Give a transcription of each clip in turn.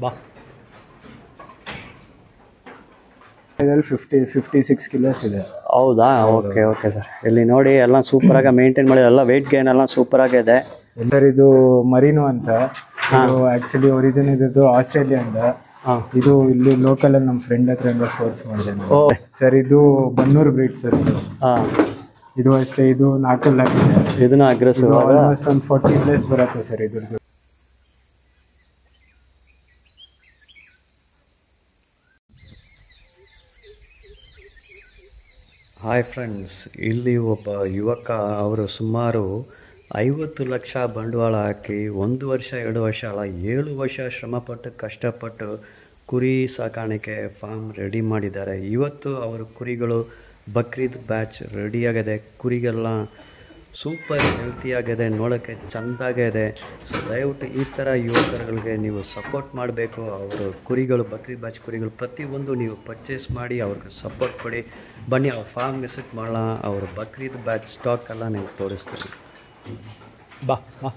ಬಾ. ಇದರಲ್ಲಿ 56 ಕಿಲೋಸ್ ಇದೆ. ಹೌದಾ? Okay okay sir. ಇಲ್ಲಿ ನೋಡಿ ಎಲ್ಲ ಸೂಪರಾಗಿ ಮೇಂಟೈನ್ ಮಾಡಿ, ಎಲ್ಲ ವೆಯ್ಟ್ ಗೇನ್ ಎಲ್ಲ ಸೂಪರಾಗಿದೆ ಸರ್. ಇದು ಮರಿನೋ ಅಂತ, ಇದು ಆ್ಯಕ್ಚುಲಿ ಒರಿಜಿನ್ ಇದ್ದು ಆಸ್ಟ್ರೇಲಿಯಾ ಅಂತ. ಇದು ಇಲ್ಲಿ ಲೋಕಲಲ್ಲಿ ನಮ್ಮ ಫ್ರೆಂಡ್ ಹತ್ರ ಸೋರ್ಸ್ ಮಾಡಿದೆ ಸರ್. ಇದು ಬನ್ನೂರು ಬ್ರೀಡ್ ಸರ್. ಇದು ಅಷ್ಟೇ, ಇದು 4 ಲ್ಯಾಕ್ ಇದೆ. ಇದನ್ನ ಅಗ್ರೆಸಿವ್ ಆಲ್ಮೋಸ್ಟ್ ಒಂದು 40+ ಬರುತ್ತೆ ಸರ್ ಇದ್ರದ್ದು. ಹಾಯ್ ಫ್ರೆಂಡ್ಸ್, ಇಲ್ಲಿ ಒಬ್ಬ ಯುವಕ ಅವರು ಸುಮಾರು 50 ಲಕ್ಷ ಬಂಡವಾಳ ಹಾಕಿ 1 ವರ್ಷ 2 ವರ್ಷ ಅಲ್ಲ 7 ವರ್ಷ ಶ್ರಮಪಟ್ಟು ಕಷ್ಟಪಟ್ಟು ಕುರಿ ಸಾಕಾಣಿಕೆ ಫಾರ್ಮ್ ರೆಡಿ ಮಾಡಿದ್ದಾರೆ. ಇವತ್ತು ಅವರು ಕುರಿಗಳು ಬಕ್ರೀದ್ ಬ್ಯಾಚ್ ರೆಡಿಯಾಗಿದೆ. ಕುರಿಗೆಲ್ಲ ಸೂಪರ್ ಹೆಲ್ತಿಯಾಗಿದೆ, ನೋಡೋಕ್ಕೆ ಚೆಂದಾಗಿದೆ. ಸೊ ದಯವಿಟ್ಟು ಈ ಥರ ಯುವಕರುಗಳಿಗೆ ನೀವು ಸಪೋರ್ಟ್ ಮಾಡಬೇಕು. ಅವರು ಕುರಿಗಳು ಬಕ್ರೀದ್ ಬ್ಯಾಚ್ ಕುರಿಗಳು ಪ್ರತಿಯೊಂದು ನೀವು ಪರ್ಚೇಸ್ ಮಾಡಿ ಅವ್ರಿಗೆ ಸಪೋರ್ಟ್ ಕೊಡಿ. ಬನ್ನಿ ಅವ್ರ ಫಾರ್ಮ್ ವಿಸಿಟ್ ಮಾಡೋಣ. ಅವರು ಬಕ್ರೀದ್ ಬ್ಯಾಚ್ ಸ್ಟಾಕ್ ಎಲ್ಲ ನೀವು ತೋರಿಸ್ತೀವಿ. ಬಾ ಬಾ.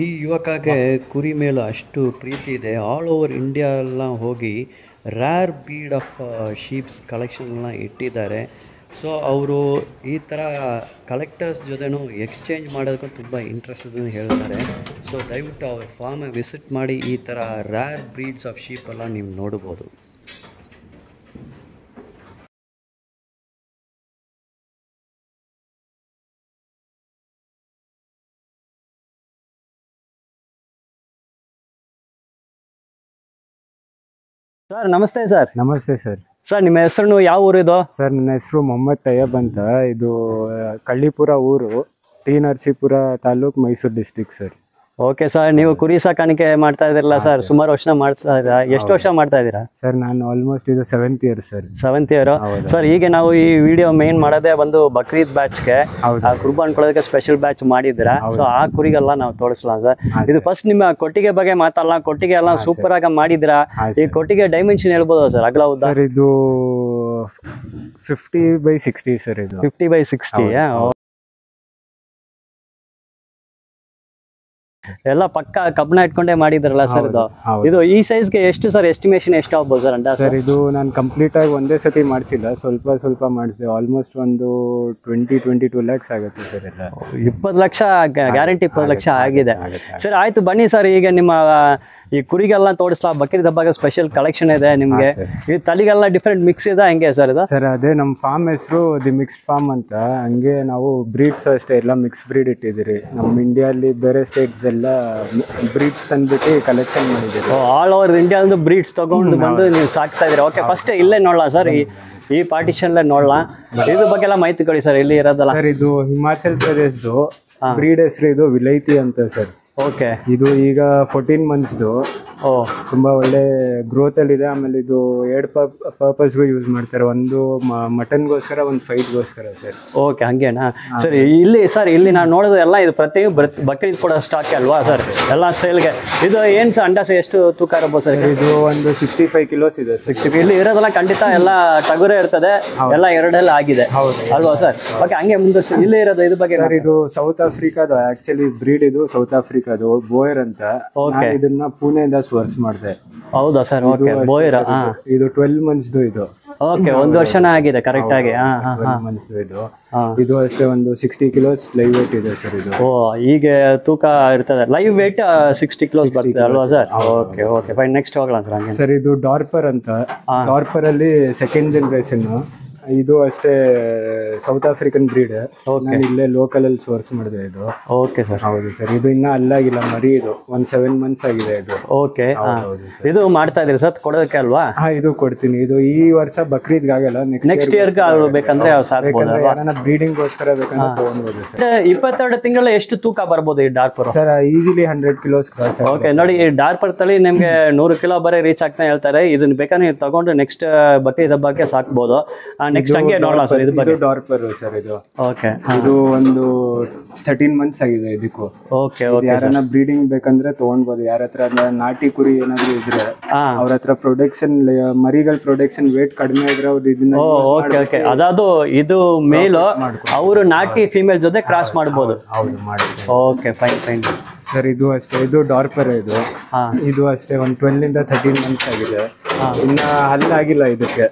ಈ ಯುವಕಗೆ ಕುರಿ ಮೇಲೆ ಅಷ್ಟು ಪ್ರೀತಿ ಇದೆ. ಆಲ್ ಓವರ್ ಇಂಡಿಯಾ ಎಲ್ಲ ಹೋಗಿ ರ್ಯಾರ್ ಬ್ರೀಡ್ ಆಫ್ ಶೀಪ್ಸ್ ಕಲೆಕ್ಷನ್ಗಳನ್ನ ಇಟ್ಟಿದ್ದಾರೆ. ಸೊ ಅವರು ಈ ಥರ ಕಲೆಕ್ಟರ್ಸ್ ಜೊತೆನೂ ಎಕ್ಸ್ಚೇಂಜ್ ಮಾಡೋದಕ್ಕೂ ತುಂಬ ಇಂಟ್ರೆಸ್ಟ್ ಅಂತ ಹೇಳ್ತಾರೆ. ಸೊ ದಯವಿಟ್ಟು ಅವ್ರ ಫಾರ್ಮ್ ವಿಸಿಟ್ ಮಾಡಿ ಈ ಥರ ರ್ಯಾರ್ ಬ್ರೀಡ್ಸ್ ಆಫ್ ಶೀಪ್ ಎಲ್ಲ ನೀವು ನೋಡ್ಬೋದು. ಸರ್ ನಮಸ್ತೆ ಸರ್. ನಮಸ್ತೆ ಸರ್. ಸರ್ ನಿಮ್ಮ ಹೆಸರು ಯಾವ ಊರು ಇದು? ಸರ್ ನನ್ನ ಹೆಸರು ಮೊಹಮ್ಮದ್ ತಯ್ಯಬ್ ಅಂತ. ಇದು ಕಳ್ಳಿಪುರ ಊರು, T Narasipura taluk, Mysuru district sir. Okay sir, ನೀವು ಕುರಿ ಸಾಕಾಣಿಕೆ ಮಾಡ್ತಾ ಇದ್ದೀರಲ್ಲ ಸರ್, ಸುಮಾರು ವರ್ಷ ಮಾಡ್ತಾ ಇದ್ದೀರಾ? ಎಷ್ಟು ವರ್ಷ ಮಾಡ್ತಾ ಇದ್ದೀರಾ? ಸರ್ ನಾನು ಆಲ್ಮೋಸ್ಟ್ ಇದು 7th year sir. 7th year sir. ಈಗ ನಾವು ಈ ವಿಡಿಯೋ ಮೇನ್ ಮಾಡೋದೇ ಒಂದು ಬಕ್ರೀದ್ ಬ್ಯಾಚ್ಗೆ ಕುರ್ಬಾನ್ ಕೊಡೋದಕ್ಕೆ ಸ್ಪೆಷಲ್ ಬ್ಯಾಚ್ ಮಾಡಿದ್ದೀರಾ. ಸೊ ಆ ಕುರಿಗೆಲ್ಲ ನಾವು ತೋರಿಸ್ಲಾ ಸರ್. ಇದು ಫಸ್ಟ್ ನಿಮ್ಮ ಕೊಟ್ಟಿಗೆ ಬಗ್ಗೆ ಮಾತಾಡಲ್ಲ. ಕೊಟ್ಟಿಗೆ ಎಲ್ಲ ಸೂಪರ್ ಆಗಿ ಮಾಡಿದ್ದೀರಾ. ಈ ಕೊಟ್ಟಿಗೆ ಡೈಮೆನ್ಷನ್ ಹೇಳ್ಬೋದು ಸರ್, ಅಗಲ ಉದ್ದ? ಸರ್ ಇದು 50/60 ಸರ್. ಇದು 50/60 ಎಲ್ಲ ಪಕ್ಕ ಕಬ್ಬಣ ಇಟ್ಕೊಂಡೇ ಮಾಡಿದ್ರಲ್ಲ ಸರ್ ಇದು. ಇದು ಈ ಸೈಜ್ಗೆ ಎಷ್ಟು ಸರ್ ಎಸ್ಟಿಮೇಷನ್ ಎಷ್ಟು ಆಗ್ಬೋದು ಸರ್ ಅಂದಾಜು? ಸರ್ ಇದು ನಾನು ಕಂಪ್ಲೀಟ್ ಆಗಿ ಒಂದೇ ಸತಿ ಮಾಡಿಸಿಲ್ಲ, ಸ್ವಲ್ಪ ಮಾಡಿಸಿದೆ. ಆಲ್ಮೋಸ್ಟ್ ಒಂದು 20-22 lakhs ಆಗುತ್ತೆ ಸರ್. ಎಲ್ಲ 20 ಲಕ್ಷ ಗ್ಯಾರಂಟಿ 20 ಲಕ್ಷ ಆಗಿದೆ ಸರ್. ಆಯ್ತು ಬನ್ನಿ ಸರ್, ಈಗ ನಿಮ್ಮ ಈ ಕುರಿಗೆಲ್ಲ ತೋರಿಸ್ಲಾ. ಬಕ್ರೀದ್ ಹಬ್ಬಗೆ ಸ್ಪೆಷಲ್ ಕಲೆಕ್ಷನ್ ಇದೆ ನಿಮ್ಗೆ. ಈ ತಲೆಗೆಲ್ಲ ಡಿಫ್ರೆಂಟ್ ಮಿಕ್ಸ್ ಇದೆ, ಹಂಗೆ ಸರ್ ಇದು? ಸರ್ ಅದೇ ನಮ್ಮ ಫಾರ್ಮ್ ಹೆಸರು ದಿ ಮಿಕ್ಸ್ಡ್ ಫಾರ್ಮ್ ಅಂತ. ಹಂಗೆ ನಾವು ಬ್ರೀಡ್ಸ್ ಅಷ್ಟೇ ಎಲ್ಲ ಮಿಕ್ಸ್ ಬ್ರೀಡ್ ಇಟ್ಟಿದ್ದೀರಿ. ನಮ್ಮ ಇಂಡಿಯಲ್ಲಿ ಬೇರೆ ಸ್ಟೇಟ್ಸ್ ಎಲ್ಲ ಬ್ರೀಡ್ಸ್ ತಂದ್ಬಿಟ್ಟು ಕಲೆಕ್ಷನ್ ಮಾಡಿದ್ದೀರಿ. ಆಲ್ ಓವರ್ ಇಂಡಿಯಾದ ಬ್ರೀಡ್ಸ್ ತಗೊಂಡು ಬಂದು ನೀವು ಸಾಕ್ತಾ ಇದ್ದೀರಿ. ಓಕೆ, ಫಸ್ಟ್ ಇಲ್ಲೇ ನೋಡಲ್ಲ ಸರ್, ಈ ಪಾರ್ಟಿಷನ್ಲೇ ನೋಡಲ್ಲ. ಇದ್ರ ಬಗ್ಗೆ ಎಲ್ಲ ಮಾಹಿತಿ ಕೊಡಿ ಸರ್, ಇಲ್ಲಿ ಇರೋದಲ್ಲ. ಸರ್ ಇದು ಹಿಮಾಚಲ್ ಪ್ರದೇಶದ್ದು ಬ್ರೀಡ್ ಹೆಸರು, ಇದು ವಿಲೈತಿ ಅಂತ ಸರ್. ಓಕೆ, ಇದು ಈಗ 14 monthsದು. ತುಂಬಾ ಒಳ್ಳೆ ಗ್ರೋತ್ ಅಲ್ಲಿ ಇದೆ. ಆಮೇಲೆ ಇದು 2 ಪರ್ಪಸ್ಗೂ ಯೂಸ್ ಮಾಡ್ತಾರೆ. ಒಂದು ಮಟನ್ಗೋಸ್ಕರ, ಒಂದು ಫೈಟ್ಗೋಸ್ಕರ ಸರ್. ಓಕೆ, ಹಂಗೇನಾ ಸರ್? ಇಲ್ಲಿ ನಾನು ನೋಡೋದು ಎಲ್ಲ ಇದು ಬಕ್ರೀದ್ ಕೊಡೋ ಸ್ಟಾಕ್ ಅಲ್ವಾ ಸರ್? ಎಲ್ಲ ಸೇಲ್ಗೆ ಇದು ಏನು ಸರ್ ಅಂದಾಜು ಎಷ್ಟು ತೂಕ ಇರಬಹುದು ಸರ್? ಇದು ಒಂದು 65 kilos ಇದೆ. 65 ಇಲ್ಲಿ ಇರೋದೆಲ್ಲ ಖಂಡಿತ ಎಲ್ಲ ಟಗುರೇ ಇರ್ತದೆ, ಎಲ್ಲ ಎರಡೆಲ್ಲ ಆಗಿದೆ ಅಲ್ವಾ ಸರ್? ಓಕೆ, ಹಂಗೆ ಮುಂದೆ ಇಲ್ಲಿ ಇರೋದು ಇದ್ರ ಬಗ್ಗೆ ಸರ್, ಇದು ಸೌತ್ ಆಫ್ರಿಕಾದ ಆಕ್ಚುಲಿ ಬ್ರೀಡ್. ಇದು ಸೌತ್ ಆಫ್ರಿಕಾದು ಬೋಯರ್ ಅಂತ. ಇದನ್ನ ಪುಣೆಯಿಂದ ಸೋರ್ಸ್ ಮಾಡಿದೆ. ಹೌದಾ ಸರ್? ಓಕೆ, ಬೋಯರ್. ಇದು 12 monthsದು. ಇದು ಓಕೆ, 1 ವರ್ಷನೇ ಆಗಿದೆ ಕರೆಕ್ಟ್ ಆಗಿ. 12 months ಇದು ಅಷ್ಟೇ. ಒಂದು 60 kilos ಲೈವ್ ವೇಟ್ ಇದೆ ಸರ್ ಇದು. ಈಗ ತೂಕ ಇರ್ತದೆ. ಲೈವ್ ವೇಟ್ 60 kilos ಬರ್ತದೆ ಅಲ್ವಾ sir? Okay okay, fine. Next ಹೋಗೋಣ ಸರ್. ಹಂಗೆ ಸರ್ ಇದು ಡಾರ್ಪರ್ ಅಂತ. ಡಾರ್ಪರ್ ಅಲ್ಲಿ 2nd generation. ಇದು ಅಷ್ಟೇ ಸೌತ್ ಆಫ್ರಿಕನ್ ಬ್ರೀಡ್. ನಾನು ಇಲ್ಲೇ ಲೋಕಲ್ ಅಲ್ಲಿ ಸೋರ್ಸ್ ಮಾಡಿದೆ ಇದು. Okay sir. ಹೌದು ಸರ್. ಇದು ಇನ್ನೂ ಅಲ್ಲಾಗಿಲ್ಲ ಮರಿ. ಇದು ಒಂದು 7 months ಆಗಿದೆ ಇದು. ಓಕೆ, ಇದು ಮಾಡ್ತಾ ಇದ್ರಿ ಸರ್ ಕೊಡೋದಕ್ಕೆ ಅಲ್ವಾ? ಇದು ಕೊಡ್ತೀನಿ. ಇದು ಈ ವರ್ಷ ಬಕ್ರೀದ್ಗೆ ಆಗಲ್ಲ, ನೆಕ್ಸ್ಟ್ ಇಯರ್ಗೆ ಬೇಕಂದ್ರೆ ಬ್ರೀಡಿಂಗ್ ಗೋಸ್ಕರ ಬೇಕಂದ್ರೆ ತಗೊಂಡ್ಬೋದು ಸರ್. 22 ತಿಂಗಳು ಎಷ್ಟು ತೂಕ ಬರ್ಬೋದು ಈ Dorper sir? Easily 100 kilos cross. Okay, ನೋಡಿ ಈ ಡಾರ್ಪರ್ ತಳಿ ನಿಮ್ಗೆ 100 kilo ಬರೀ ರೀಚ್ ಆಗ್ತಾ ಹೇಳ್ತಾರೆ. ಇದನ್ನ ಬೇಕಾದ್ರೆ ನೀವು ತಗೊಂಡು ನೆಕ್ಸ್ಟ್ ಬಕ್ರೀದ್ ಹಬ್ಬಕ್ಕೆ ಸಾಕ್ಬೋದು. ನೆಕ್ಸ್ಟ್ ಹಂಗೆ ನೋಡೋಣ ಸರ್. ಇದು ಡಾರ್ಪರ್ ಸರ್. ಇದು ಓಕೆ, ಇದು ಒಂದು 13 months ಆಗಿದೆ ಇದಕ್ಕೂ. ಓಕೆ ಓಕೆ, ಯಾರನ್ನ ಬ್ರೀಡಿಂಗ್ ಬೇಕಂದ್ರೆ ತಗೊಂಡ್ಬೋದು. ಯಾರ ಹತ್ರ ನಾಟಿ ಕುರಿ ಏನಾದ್ರು ಇದ್ರೆ ಅವ್ರ ಹತ್ರ ಪ್ರೊಡಕ್ಷನ್ ಮರಿಗಳ ಪ್ರೊಡಕ್ಷನ್ ವೇಟ್ ಕಡಿಮೆ ಇದ್ರೆ ಅವ್ರು ಇದನ್ನ. ಓಕೆ ಓಕೆ, ಅದಾದ್ರು ಇದು ಮೇಲ್ ಅವರು ನಾಟಿ ಫಿಮೇಲ್ ಜೊತೆ ಕ್ರಾಸ್ ಮಾಡ್ಬೋದು. ಹೌದು, ಮಾಡಿ. Okay, fine fine. ಸರ್ ಇದು ಅಷ್ಟೇ, ಇದು ಡಾರ್ಪರ್ ಇದು. ಇದು ಅಷ್ಟೇ ಒಂದು 12 ಇಂದ 13 ಮಂತ್ಸ್ ಆಗಿದೆ. ಇನ್ನ ಹಲ್ಲಾಗಿಲ್ಲ ಇದಕ್ಕೆ.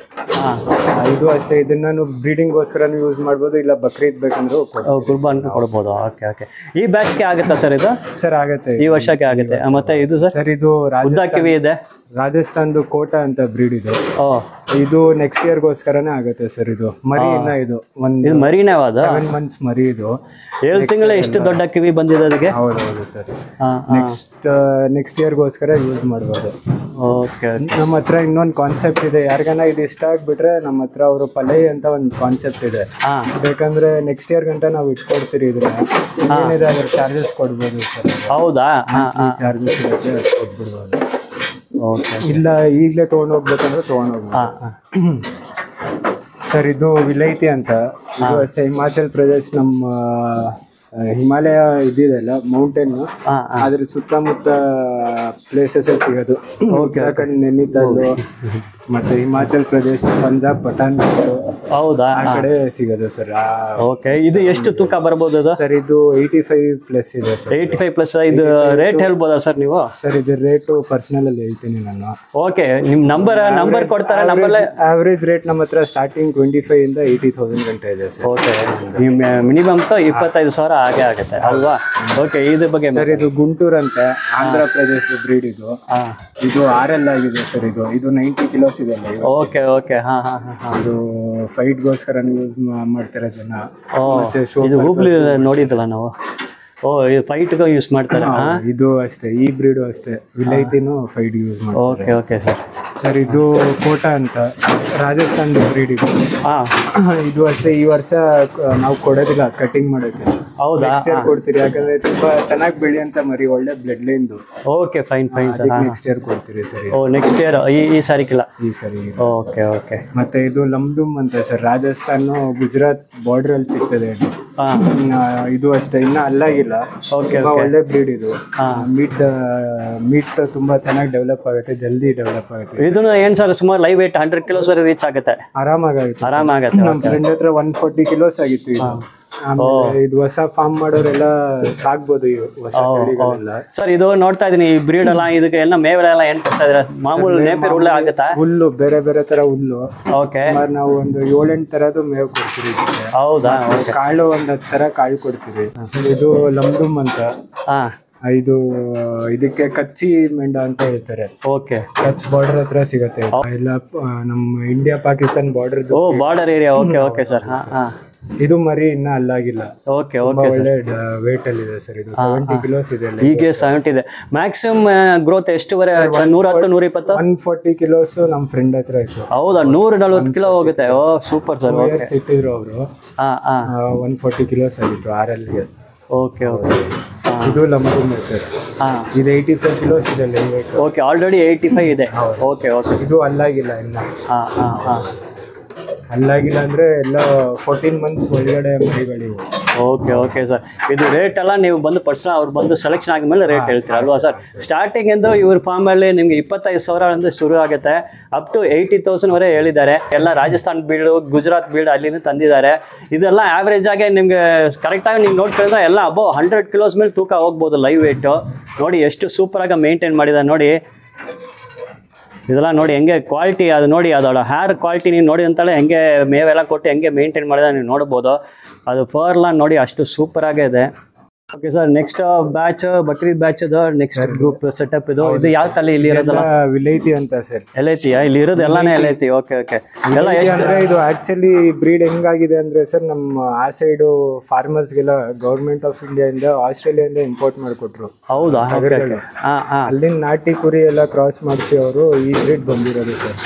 ಇದು ಅಷ್ಟೇ, ಇದನ್ನ ನಾನು ಬ್ರೀಡಿಂಗ್ಗೋಸ್ಕರ ಯೂಸ್ ಮಾಡ್ಬೋದು, ಇಲ್ಲ ಬಕ್ರೀದ್ ಬೇಕಂದ್ರೂ ಕುರ್ಬಾನ್ ಕೊಡ್ಬೋದು. Okay okay. ಈ ಬ್ಯಾಚ್ಗೆ ಆಗುತ್ತಾ ಸರ್ ಇದು? ಸರ್ ಆಗುತ್ತೆ, ಈ ವರ್ಷಕ್ಕೆ ಆಗುತ್ತೆ. ಮತ್ತೆ ಇದು ಸರ್ ಇದು ಉದ್ದ ಕಿವಿ ಇದೆ, ರಾಜಸ್ಥಾನ್ದು ಕೋಟಾ ಅಂತ ಬ್ರೀಡ್ ಇದು. ಇದು ನೆಕ್ಸ್ಟ್ ಇಯರ್ಗೋಸ್ಕರನೇ ಆಗುತ್ತೆ ಸರ್. ಇದು ಮರಿ ಇಲ್ಲ, ಇದು ಒಂದು ಮರಿನೇ 7 ಮಂತ್ಸ್ ಮರಿ. ಇದು 7 ತಿಂಗಳ ಎಷ್ಟು ದೊಡ್ಡ ಕಿವಿ ಬಂದಿದೆ ಅದಕ್ಕೆ? ಹೌದೌದು ಸರ್. ನೆಕ್ಸ್ಟ್ ಇಯರ್ಗೋಸ್ಕರ ಯೂಸ್ ಮಾಡ್ಬೋದು. ಓಕೆ. ನಮ್ಮ ಹತ್ರ ಇನ್ನೊಂದು ಕಾನ್ಸೆಪ್ಟ್ ಇದೆ, ಯಾರಿಗಾನ ಇದು ಇಷ್ಟ ಆಗ್ಬಿಟ್ರೆ ನಮ್ಮ ಹತ್ರ ಅವರು ಪಲೈ ಅಂತ ಒಂದು ಕಾನ್ಸೆಪ್ಟ್ ಇದೆ. ಬೇಕಂದ್ರೆ ನೆಕ್ಸ್ಟ್ ಇಯರ್ ಗಂಟ ನಾವು ಇಟ್ಕೊಡ್ತೀರಿ. ಇದ್ರೆ ಏನಿದೆ ಅದ್ರ ಚಾರ್ಜಸ್ ಕೊಡ್ಬೋದು ಸರ್. ಹೌದಾ? ಚಾರ್ಜಸ್ ಇರುತ್ತೆ, ಕೊಟ್ಬಿಡ್ಬೋದು. ಇಲ್ಲ ಈಗಲೇ ತೊಗೊಂಡೋಗ್ಬೇಕಂದ್ರೆ ತೊಗೊಂಡೋಗ್ಬೋದು ಸರ್. ಇದು ವಿಲೈತಿ ಅಂತ, ಇದು ಹಿಮಾಚಲ್ ಪ್ರದೇಶ್, ನಮ್ಮ ಹಿಮಾಲಯ ಇದಿದೆಲ್ಲ ಮೌಂಟೇನ್, ಅದ್ರ ಸುತ್ತಮುತ್ತ ಪ್ಲೇಸಸ್ ಸಿಗೋದು. ಉತ್ತರಾಖಂಡ್, ನೈನಿತಾಲ್, ಮತ್ತೆ ಹಿಮಾಚಲ್ ಪ್ರದೇಶ್, ಪಂಜಾಬ್, ಪಠಾನ್ಕೋಟ್, ಹೌದಾ, ಆ ಕಡೆ ಸಿಗೋದು ಸರ್. ಓಕೆ. ಇದು ಎಷ್ಟು ತೂಕ ಬರ್ಬೋದು ಅದು? ಸರ್ ಇದು 85+ ಇದೆ ಸರ್. 85+. ಇದು ರೇಟ್ ಹೇಳ್ಬೋದಾ ಸರ್ ನೀವು? ಸರ್ ಇದು ರೇಟು ಪರ್ಸನಲ್ ಅಲ್ಲಿ ಹೇಳ್ತೀನಿ ನಾನು. ಓಕೆ. ನಿಮ್ ನಂಬರ್ ಕೊಡ್ತಾರೆ? ಆವರೇಜ್ ರೇಟ್ ನಮ್ಮ ಹತ್ರ ಸ್ಟಾರ್ಟಿಂಗ್ 25 ಇಂದ 80,000 ಗಂಟೆ ಇದೆ ಸರ್. ಓಕೆ. ಮಿನಿಮಮ್ 25,000 ಹಾಗೆ ಆಗುತ್ತೆ ಅಲ್ವಾ? ಓಕೆ. ಇದ್ರ ಬಗ್ಗೆ ಸರ್, ಇದು ಗುಂಟೂರ್ ಅಂತ ಆಂಧ್ರ ಪ್ರದೇಶದ ಬ್ರೀಡ್. ಇದು RL ಆಗಿದೆ ಸರ್. ಇದು 90 ಕಿಲೋಸ್ ಇದೆ. Okay okay. ಇದು ಫೈಟ್ಗೋಸ್ಕರ ಯೂಸ್ ಮಾಡ್ತಾರೆ ಜನ. ಇದು ಹೂಬ್ಳಿ ನೋಡಿದ್ವಲ್ಲ ನಾವು. ಇದು ಫೈಟ್ಗೆ ಯೂಸ್ ಮಾಡ್ತಾರೆ. ಇದು ಅಷ್ಟೇ, ಈ ಬ್ರೀಡು ಅಷ್ಟೇ, ವಿಲೈತಿನೂ ಫೈಟ್ ಯೂಸ್ ಮಾಡ್ತಾರೆ. Okay okay sir. ಸರ್ ಇದು ಕೋಟಾ ಅಂತ ರಾಜಸ್ಥಾನ್ ಬ್ರೀಡ್. ಇದು ಅಷ್ಟೇ, ಈ ವರ್ಷ ನಾವು ಕೊಡೋದಿಲ್ಲ ಕಟಿಂಗ್ ಮಾಡೋಕ್ಕೆ. ಹೌದಾ? ನೆಕ್ಸ್ಟ್ ಇಯರ್ ಕೊಡ್ತೀರಿ, ಯಾಕಂದ್ರೆ ತುಂಬಾ ಚೆನ್ನಾಗಿ ಬೆಳೆಯಂತ ಮರಿ, ಒಳ್ಳೆ ಬ್ಲಡ್ ಲೈನ್ದು. Okay, fine fine. Next year ಕೊಡ್ತೀರಿ ಸರ್. ನೆಕ್ಸ್ಟ್ ಇಯರ್, ಈ ಸಾರಿಕಿಲ್ಲ, ಈ ಸರಿ. Okay okay. ಮತ್ತೆ ಇದು ಲಮ್ದುಮ್ ಅಂತ ಸರ್, ರಾಜಸ್ಥಾನ್ ಗುಜರಾತ್ ಬಾರ್ಡರ್ ಅಲ್ಲಿ ಸಿಗ್ತದೆ. ಇದು ಅಷ್ಟೇ, ಇನ್ನ ಅಲ್ಲಾಗಿಲ್ಲ. ಒಳ್ಳೆ ಬ್ರೀಡ್ ಇದು. ಮೀಟ್ ತುಂಬಾ ಚೆನ್ನಾಗಿ ಡೆವಲಪ್ ಆಗುತ್ತೆ, ಜಲ್ದಿ ಡೆವಲಪ್ ಆಗುತ್ತೆ. ಇದನ್ನ ಏನ್ ಸರ್, ಸುಮಾರು ಲೈವ್ ವೇಟ್ 100 ಕಿಲೋಸ್ ವರೆಗೆ ರೀಚ್ ಆಗುತ್ತೆ? ಆರಾಮಾಗುತ್ತೆ. ನಮ್ಮ ಫ್ರೆಂಡ್ ಹತ್ರ 140 ಕಿಲೋಸ್ ಆಗಿತ್ತು ಇದು. ಇದು ಹೊಸ ಫಾರ್ಮ್ ಮಾಡೋರೆಲ್ಲ ಸಾಕ್ಬೋದು ಹೊಸ ತಳಿಗಳೆಲ್ಲ. ಸರ್ ಇದು ನೋಡ್ತಾ ಇದೀನಿ, ಈ ಬ್ರೀಡ್ ಎಲ್ಲ, ಇದಕ್ಕೆ ಎಲ್ಲ ಮೇವೆಲ್ಲ ಏನ್ ಕೊಡ್ತಾ ಇದ್ರೆ? ಮಾಮೂಲು ನೇಪಿರ್ ಹುಲ್ಲು ಆಗುತ್ತಾ? ಹುಲ್ಲು, ಬೇರೆ ಬೇರೆ ತರ ಹುಲ್ಲು. ಓಕೆ. ನಾವು ಒಂದು 7-8 ತರದ್ದು ಮೇವು ಕೊಡ್ತೀವಿ. ಹೌದಾ? ಕಾಳು ಒಂದು 10 ತರ ಕಾಳು ಕೊಡ್ತೀವಿ. ಇದು ಲಮ್ಡುಮ್ ಅಂತ. ಇದು ಇದಕ್ಕೆ ಕಚ್ಚಿ ಮೆಂಡ ಅಂತ ಹೇಳ್ತಾರೆ. ಓಕೆ. ಕಚ್ ಬಾರ್ಡರ್ ಹತ್ರ ಸಿಗತ್ತೆ. ಎಲ್ಲ ನಮ್ಮ India Pakistan border. Border area. Okay okay sir. ಇದು ಮರಿ ಇನ್ನ ಅಲ್ಲಾಗಿಲ್ಲ. Okay okay. ಒಳ್ಳೆ ವೇಟ್ ಅಲ್ಲಿ ಇದೆ ಸರ್. ಇದು 70 ಕಿಲೋಸ್ ಇದೆ. ಈಗ 70 ಇದೆ. ಮ್ಯಾಕ್ಸಿಮಮ್ ಗ್ರೋತ್ ಎಷ್ಟುವರೆ? 110, 120, 140 ಕಿಲೋಸ್ ನಮ್ಮ ಫ್ರೆಂಡ್ ಹತ್ರ ಇತ್ತು. ಹೌದಾ? 140 ಕಿಲೋ ಹೋಗುತ್ತೆ. Oh super sir. ಇಟ್ಟಿದ್ರು ಅವರು. 140 ಕಿಲೋಸ್ ಆಗಿತ್ತು RL ಗೆ. Okay okay. ಇದು ಲಂಬುಮ್ ಸರ್. ಇದು 85 ಕಿಲೋಸ್ ಇದೆ. ಓಕೆ, ಆಲ್ರೆಡಿ 85 ಇದೆ. Okay okay. ಇದು ಅಲ್ಲಾಗಿಲ್ಲ ಇನ್ನ. ಅಲ್ಲಾಗಿಲ್ಲ ಅಂದ್ರೆ ಎಲ್ಲ 14 ಮಂತ್ಸ್ ಒಳಗಡೆ ಮರಿಗಳಿವು. Okay okay sir. ಇದು ರೇಟ್ ಎಲ್ಲ ನೀವು ಬಂದು ಪರ್ಸನಲ್ ಅವ್ರು ಬಂದು ಸೆಲೆಕ್ಷನ್ ಆದ್ಮೇಲೆ ರೇಟ್ ಹೇಳ್ತೀರಾ ಅಲ್ವಾ ಸರ್? ಸ್ಟಾರ್ಟಿಂಗ್ ಎಂದು ಇವ್ರ ಫಾರ್ಮಲ್ಲಿ ನಿಮ್ಗೆ 25,000 ಶುರು ಆಗುತ್ತೆ, ಅಪ್ ಟು 80,000 ವರೆಗೆ ಹೇಳಿದ್ದಾರೆ. ಎಲ್ಲ ರಾಜಸ್ಥಾನ್ ಬೀಡು, ಗುಜರಾತ್ ಬೀಡು ಅಲ್ಲಿಂದ ತಂದಿದ್ದಾರೆ. ಇದೆಲ್ಲ ಆವ್ರೇಜ್ ಆಗಿ ನಿಮ್ಗೆ ಕರೆಕ್ಟಾಗಿ ನೀವು ನೋಡ್ಕೊಂಡ್ರೆ ಎಲ್ಲ ಅಬೌವ್ 100 ಕಿಲೋಸ್ ಮೇಲೆ ತೂಕ ಹೋಗ್ಬೋದು ಲೈವ್ ವೇಟು. ನೋಡಿ ಎಷ್ಟು ಸೂಪರಾಗಿ ಮೇಂಟೈನ್ ಮಾಡಿದ್ದಾರೆ ನೋಡಿ. ಇದೆಲ್ಲ ನೋಡಿ ಹೆಂಗೆ ಕ್ವಾಲಿಟಿ, ಅದು ನೋಡಿ ಅದರ ಹೇರ್ ಕ್ವಾಲಿಟಿ ನೀವು ನೋಡಿ ಅಂತಾಳೆ ಹೆಂಗೆ ಮೇವೆಲ್ಲ ಕೊಟ್ಟು ಹೆಂಗೆ ಮೇಂಟೈನ್ ಮಾಡಿದ ನೀವು ನೋಡ್ಬೋದು. ಅದು ಫರ್ಲ ನೋಡಿ ಅಷ್ಟು ಸೂಪರಾಗೇ ಇದೆ. Okay sir, next batch Bakrid batch next group setup ಇದು ಯಾವ ತಲೆ ಇಲ್ಲಿ ಇರೋದಲ್ಲ? ವಿಲೈತಿ ಅಂತ ಸರ್. ಎಲೈತಿಯಾ? ಇಲ್ಲಿ ಇರೋದು ಎಲ್ಲಾನೇ ಎಲೈತಿ. Okay okay. ಎಲ್ಲ ಎಷ್ಟು? ಇದು ಆಕ್ಚುಲಿ ಬ್ರೀಡ್ ಹೆಂಗಾಗಿದೆ ಅಂದ್ರೆ ಸರ್, ನಮ್ಮ ಆ ಸೈಡು ಫಾರ್ಮರ್ಸ್ಗೆಲ್ಲ ಗೌರ್ಮೆಂಟ್ ಆಫ್ ಇಂಡಿಯಾ ಇಂದ ಆಸ್ಟ್ರೇಲಿಯಾದಿಂದ ಇಂಪೋರ್ಟ್ ಮಾಡಿಕೊಟ್ರು. ಹೌದಾ? ಅಲ್ಲಿನ ನಾಟಿ ಕುರಿ ಎಲ್ಲ ಕ್ರಾಸ್ ಮಾಡಿಸಿ ಅವರು ಈ ಬ್ರೀಡ್ ಬಂದಿರೋದು ಸರ್.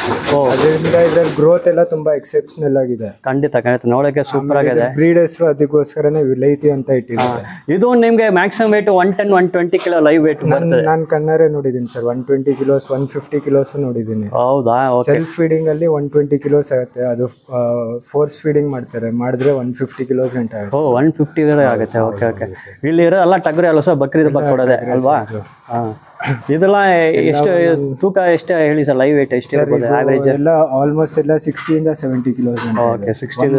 ಅದರಿಂದ ಇದರ ಗ್ರೋತ್ ಎಲ್ಲ ತುಂಬಾ ಎಕ್ಸೆಪ್ಷನಲ್ ಆಗಿದೆ. ಖಂಡಿತ ಖಂಡಿತ, ನೋಡಕ್ಕೆ ಸೂಪರ್ ಆಗಿದೆ. ಬ್ರೀಡ್ ಹೆಸರು ಅದಕ್ಕೋಸ್ಕರನೇ ವಿಲೈತಿ ಅಂತ ಇಟ್ಟಿದ್ದಾರೆ. ಇದು ನಿಮ್ಗೆ maximum weight 110, 120 kilo live weight ಬರ್ತದೆ. ನಾನು ಕಣ್ಣಾರೆ ನೋಡಿದ್ದೀನಿ ಸರ್. 120 ಕಿಲೋಸ್, 150 ಕಿಲೋಸ್ ನೋಡಿದ್ದೀನಿ. ಹೌದಾ? ಸೆಲ್ಫ್ ಫೀಡಿಂಗ್ ಅಲ್ಲಿ 120 ಕಿಲೋಸ್ ಆಗುತ್ತೆ. ಅದು ಫೋರ್ಸ್ ಫೀಡಿಂಗ್ ಮಾಡಿದ್ರೆ 150 ಕಿಲೋಸ್ ಗಂಟೆ ಆಗುತ್ತೆ. 150 ಆಗುತ್ತೆ. Okay okay. ಇಲ್ಲಿ ಇರೋ ಎಲ್ಲ ಟಗರು ಅಲ್ವಾ ಸರ್? ಬಕ್ರೀದ್ ಕೊಡೋದೆ ಅಲ್ವಾ? ಇದೆಲ್ಲ ಎಷ್ಟು ತೂಕ ಎಷ್ಟು ಹೇಳಿ ಸರ್, ಲೈವ್ ವೇಟ್ ಎಷ್ಟು ಇರ್ಬೋದು ಆವರೇಜ್? ಎಲ್ಲ ಆಲ್ಮೋಸ್ಟ್ ಎಲ್ಲ 60 ಇಂದ 70 ಕಿಲೋಸ್. ಓಕೆ, 60 ಇಂದ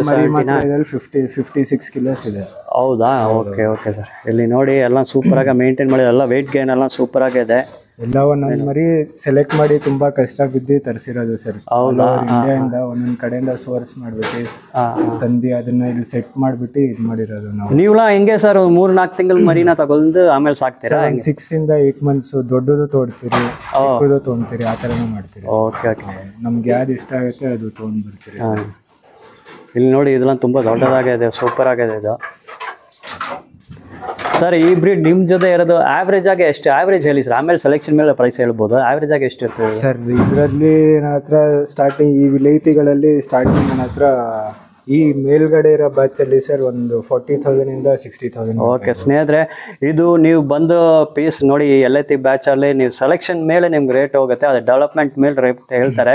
70 56 ಕಿಲೋಸ್ ಇದೆ. ಹೌದಾ? Okay okay sir. ಇಲ್ಲಿ ನೋಡಿ ಎಲ್ಲ ಸೂಪರಾಗಿ ಮೇಂಟೈನ್ ಮಾಡಿ, ಎಲ್ಲ ವೆಯ್ಟ್ ಗೇನ್ ಎಲ್ಲ ಸೂಪರಾಗಿದೆ. ಎಲ್ಲ ಒಂದೊಂದು ಮರಿ ಸೆಲೆಕ್ಟ್ ಮಾಡಿ ತುಂಬಾ ಕಷ್ಟ ಬಿದ್ದು ತರಿಸಿರೋದು ಸರ್. ಹೌದಾ? ಇಂಡಿಯಾದಿಂದ ಒಂದೊಂದು ಕಡೆಯಿಂದ ಸೋರ್ಸ್ ಮಾಡ್ಬಿಟ್ಟು ತಂದು ಅದನ್ನ ಇಲ್ಲಿ ಸೆಟ್ ಮಾಡ್ಬಿಟ್ಟು ಇದು ಮಾಡಿರೋದು ನಾವು. ನೀವುಲ್ಲ ಹೆಂಗೆ ಸರ್ 3-4 ತಿಂಗಳ ಮರಿನ ತಗೊಂಡು ಆಮೇಲೆ ಸಾಕ್ತೀರಾ? 6 ಇಂದ 8 ಮಂತ್ಸ್ ದೊಡ್ಡದು ತೋಡ್ತೀರಿ, ಚಿಕ್ಕದು ತೊಗೊಂತೀರಿ, ಆ ಥರನೂ ಮಾಡ್ತೀರಿ. Okay okay. ನಮ್ಗೆ ಯಾವ್ದು ಇಷ್ಟ ಆಗುತ್ತೆ ಅದು ತೊಗೊಂಡು ಬರ್ತೀರಿ. ಇಲ್ಲಿ ನೋಡಿ ಇದೆಲ್ಲ ತುಂಬ ದೊಡ್ಡದಾಗಿದೆ, ಸೂಪರ್ ಆಗಿದೆ ಇದು. ಸರ್ ಈ ಬ್ರೀಡ್ ನಿಮ್ಮ ಜೊತೆ ಇರೋದು ಆವ್ರೇಜ್ ಆಗಿ ಎಷ್ಟು ಆವ್ರೇಜ್ ಹೇಳಿ ಸರ್, ಆಮೇಲೆ ಸೆಲೆಕ್ಷನ್ ಮೇಲೆ ಪ್ರೈಸ್ ಹೇಳ್ಬೋದು. ಆವ್ರೇಜ್ ಆಗಿ ಎಷ್ಟು ಇರ್ತದೆ ಸರ್? ಇದರಲ್ಲಿ ನನ್ನ ಹತ್ರ ಸ್ಟಾರ್ಟಿಂಗ್ ಈ ವಿಲೈತಿಗಳಲ್ಲಿ ಸ್ಟಾರ್ಟಿಂಗ್ ನನ್ನ ಹತ್ರ ಈ ಮೇಲ್ಗಡೆ ಇರೋ ಬ್ಯಾಚಲ್ಲಿ ಸರ್ ಒಂದು 40,000 ಇಂದ 60,000. ಓಕೆ ಸ್ನೇಹಿತರೆ, ಇದು ನೀವು ಬಂದು ಪೀಸ್ ನೋಡಿ LIT ಬ್ಯಾಚಲ್ಲಿ ನೀವು ಸೆಲೆಕ್ಷನ್ ಮೇಲೆ ನಿಮ್ಗೆ ರೇಟ್ ಹೋಗುತ್ತೆ, ಅದು ಡೆವಲಪ್ಮೆಂಟ್ ಮೇಲೆ ರೇಟ್ ಹೇಳ್ತಾರೆ.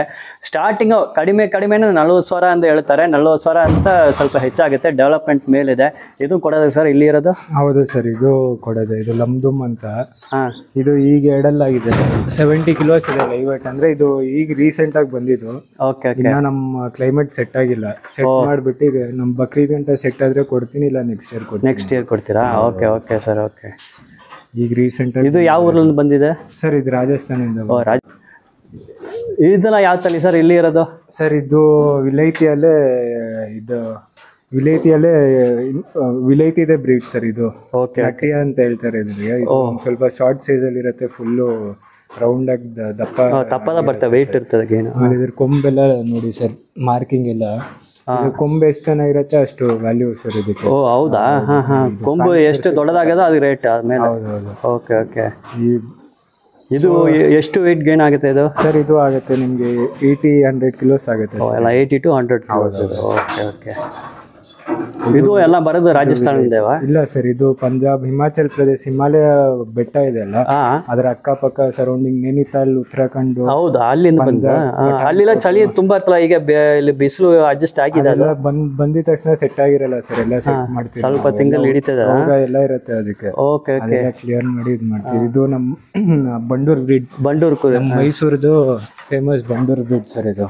ಸ್ಟಾರ್ಟಿಂಗು ಕಡಿಮೆನೇ 40,000 ಅಂತ ಹೇಳ್ತಾರೆ, 40,000 ಅಂತ ಸ್ವಲ್ಪ ಹೆಚ್ಚಾಗುತ್ತೆ, ಡೆವಲಪ್ಮೆಂಟ್ ಮೇಲಿದೆ. ಇದು ಕೊಡೋದು ಸರ್ ಇಲ್ಲಿ ಇರೋದು? ಹೌದು ಸರ್, ಇದು ಕೊಡೋದು. ಇದು ಲಮ್ದುಮ್ ಅಂತ. ಹಾಂ, ಇದು ಈಗ ಎಡಲ್ಲಾಗಿದೆ, 70 ಕಿಲೋಸ್ ಇದೆ ಲೈವ್ ವೇಟ್. ಅಂದರೆ ಇದು ಈಗ ರೀಸೆಂಟಾಗಿ ಬಂದಿದ್ದು. Okay okay. ಇನ್ನು ನಮ್ಮ ಕ್ಲೈಮೇಟ್ ಸೆಟ್ ಆಗಿಲ್ಲ, ಸೆಟ್ ಮಾಡಿಬಿಟ್ಟು ಈಗ ನಮ್ಮ ಬಕ್ರೀದ್ ಅಂತ ಸೆಟ್ ಆದರೆ ಕೊಡ್ತೀನಿ, ಇಲ್ಲ ನೆಕ್ಸ್ಟ್ ಇಯರ್ ಕೊಡ್ತೀನಿ. ನೆಕ್ಸ್ಟ್ ಇಯರ್ ಕೊಡ್ತೀರಾ? Okay okay sir. ಓಕೆ, ಈಗ ರೀಸೆಂಟಾಗಿ. ಇದು ಯಾವ ಊರಲ್ಲಿ ಬಂದಿದೆ ಸರ್? ಇದು ರಾಜಸ್ಥಾನದಿಂದ. ಇದೆಲ್ಲ ಯಾವ ತಳಿ ಸರ್ ಇಲ್ಲಿ ಇರೋದು? ಸರ್ ಇದು ವಿಲೈತಿಯಲ್ಲೇ, ಇದು ವಿಲೈತಿದೆ ಬ್ರೀಡ್ ಸರ್. ಇದು ಓಕೆ ನಟಿಯಾ ಅಂತ ಹೇಳ್ತಾರೆ ಇದ್ರಿಗೆ. ಒಂದು ಸ್ವಲ್ಪ ಶಾರ್ಟ್ ಸೈಜಲ್ಲಿ ಇರುತ್ತೆ, ಫುಲ್ಲು ರೌಂಡ್ ಆಗಿ ತಪ್ಪದ ಬರ್ತದೆ, ವೆಯ್ಟ್ ಇರ್ತದೆ ಗೇನು. ಆಮೇಲೆ ಇದ್ರ ಕೊಂಬೆಲ್ಲ ನೋಡಿ ಸರ್, ಮಾರ್ಕಿಂಗ್ ಎಲ್ಲ. ಕೊಂಬು ಎಷ್ಟು ಚೆನ್ನಾಗಿರುತ್ತೆ ಅಷ್ಟು ವ್ಯಾಲ್ಯೂ ಸರ್ ಇದಕ್ಕೆ. ಓ ಹೌದಾ? ಹಾಂ ಹಾಂ. ಕೊಂಬು ಎಷ್ಟು ದೊಡ್ಡದಾಗದ ಅದು ರೇಟ್ ಆದ್ಮೇಲೆ. ಹೌದೌದು. Okay okay. ಇದು ಎಷ್ಟು ವೆಯ್ಟ್ ಗೇನ್ ಆಗುತ್ತೆ ಇದು ಸರ್? ಇದು ಆಗುತ್ತೆ ನಿಮಗೆ 80-100 ಕಿಲೋಸ್ ಆಗುತ್ತೆ. ಎಲ್ಲ 80 to 100 ಕಿಲೋಸ್. Okay okay. ಇದು ಎಲ್ಲ ಬರೋದು ರಾಜಸ್ಥಾನದಿಂದವಾ? ಇಲ್ಲ ಸರ್, ಇದು ಪಂಜಾಬ್, ಹಿಮಾಚಲ್ ಪ್ರದೇಶ, ಹಿಮಾಲಯ ಬೆಟ್ಟ ಇದೆ ಅಲ್ಲ, ಅದರ ಅಕ್ಕಪಕ್ಕ ಸರೌಂಡಿಂಗ್ ನೈನಿತಾಲ್, ಉತ್ತರಾಖಂಡ್. ಹೌದಾ? ಅಲ್ಲಿಂದ ಬಂದ? ಅಲ್ಲೆಲ್ಲ ಚಳಿ ತುಂಬಾ ಇರ್ತಲ್ಲ, ಈಗ ಇಲ್ಲಿ ಬಿಸಿಲು ಅಡ್ಜಸ್ಟ್ ಆಗಿದೆ. ಬಂದಿದ ತಕ್ಷಣ ಸೆಟ್ ಆಗಿರಲ್ಲ ಸರ್, ಎಲ್ಲ ಸೆಟ್ ಮಾಡ್ತೀವಿ, ಸ್ವಲ್ಪ ತಿಂಗಳು ಹಿಡಿತದ ಎಲ್ಲ ಇರುತ್ತೆ ಅದಕ್ಕೆ. Okay okay. ಕ್ಲಿಯರ್ ಮಾಡಿ ಇದು ಮಾಡ್ತೀವಿ. ಇದು ನಮ್ಮ ಬಂಡೂರ್ ಬ್ರೀಡ್, ಬಂಡೂರ್ ಮೈಸೂರದು ಫೇಮಸ್ ಬಂಡೂರ್ ಬ್ರೀಡ್ ಸರ್ ಇದು.